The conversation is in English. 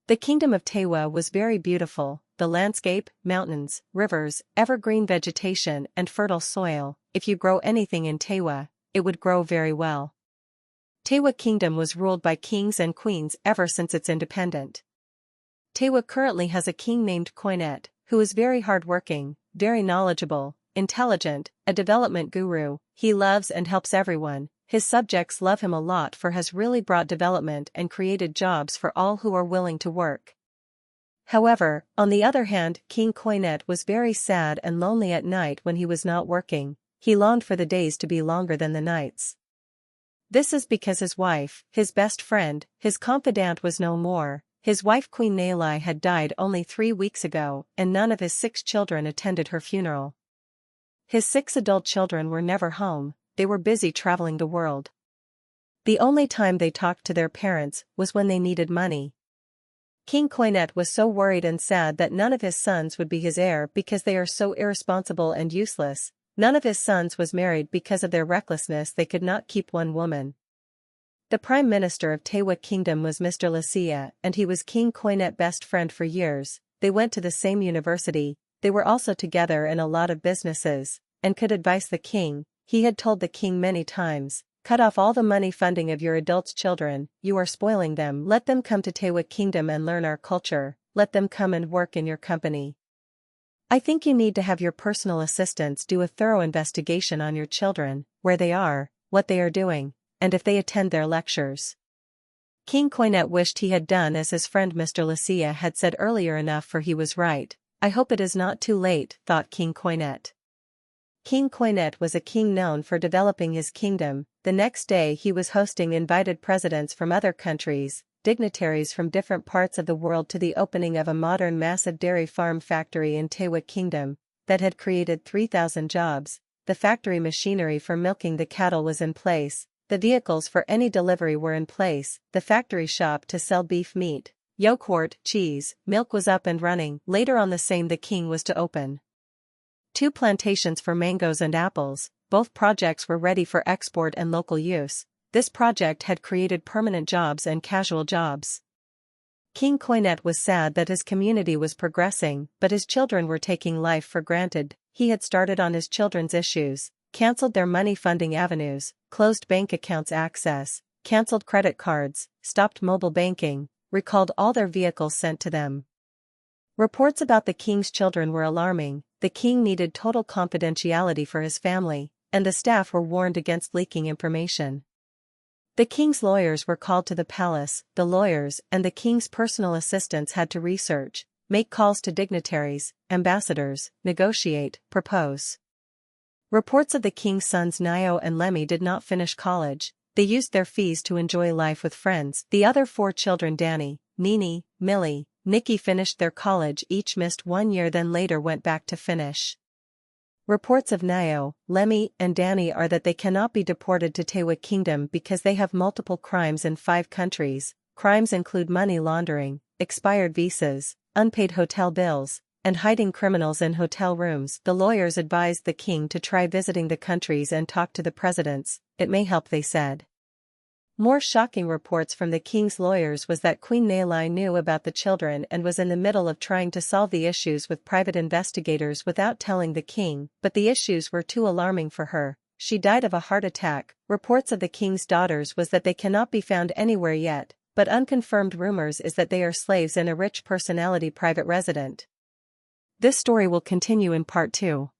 The kingdom of Tewa was very beautiful, the landscape, mountains, rivers, evergreen vegetation and fertile soil. If you grow anything in Tewa, it would grow very well. Tewa Kingdom was ruled by kings and queens ever since its independence. Tewa currently has a king named Koinet, who is very hardworking, very knowledgeable, intelligent, a development guru. He loves and helps everyone. His subjects love him a lot for has really brought development and created jobs for all who are willing to work. However, on the other hand, King Koinet was very sad and lonely at night when he was not working. He longed for the days to be longer than the nights. This is because his wife, his best friend, his confidant was no more. His wife Queen Nalai had died only 3 weeks ago, and none of his 6 children attended her funeral. His 6 adult children were never home, they were busy traveling the world. The only time they talked to their parents was when they needed money. King Koinet was so worried and sad that none of his sons would be his heir because they are so irresponsible and useless. None of his sons was married because of their recklessness. They could not keep one woman. The Prime Minister of Tewa Kingdom was Mr. Lucia, and he was King Koinet's best friend for years. They went to the same university, they were also together in a lot of businesses, and could advise the king. He had told the king many times, "Cut off all the money funding of your adults' children, you are spoiling them. Let them come to Tewa Kingdom and learn our culture, let them come and work in your company. I think you need to have your personal assistants do a thorough investigation on your children, where they are, what they are doing, and if they attend their lectures." King Koinet wished he had done as his friend Mr. Lucia had said earlier enough, for he was right. I hope it is not too late, thought King Koinet. King Koinet was a king known for developing his kingdom. The next day he was hosting invited presidents from other countries, dignitaries from different parts of the world to the opening of a modern massive dairy farm factory in Tewa Kingdom that had created 3,000 jobs. The factory machinery for milking the cattle was in place. The vehicles for any delivery were in place. The factory shop to sell beef meat, yogurt, cheese, milk was up and running. Later on the same, the king was to open 2 plantations for mangoes and apples. Both projects were ready for export and local use. This project had created permanent jobs and casual jobs. King Koinet was sad that his community was progressing, but his children were taking life for granted. He had started on his children's issues, cancelled their money funding avenues, closed bank accounts access, cancelled credit cards, stopped mobile banking, recalled all their vehicles sent to them. Reports about the king's children were alarming. The king needed total confidentiality for his family, and the staff were warned against leaking information. The king's lawyers were called to the palace. The lawyers and the king's personal assistants had to research, make calls to dignitaries, ambassadors, negotiate, propose. Reports of the king's sons Nio and Lemmy did not finish college. They used their fees to enjoy life with friends. The other 4 children, Danny, Nini, Millie, Nikki, finished their college. Each missed 1 year, then later went back to finish. Reports of Nio, Lemmy, and Danny are that they cannot be deported to Tewa Kingdom because they have multiple crimes in 5 countries. Crimes include money laundering, expired visas, unpaid hotel bills, and hiding criminals in hotel rooms. The lawyers advised the king to try visiting the countries and talk to the presidents. It may help, they said. More shocking reports from the king's lawyers was that Queen Nalai knew about the children and was in the middle of trying to solve the issues with private investigators without telling the king, but the issues were too alarming for her. She died of a heart attack. Reports of the king's daughters was that they cannot be found anywhere yet, but unconfirmed rumors is that they are slaves in a rich personality private resident. This story will continue in part 2.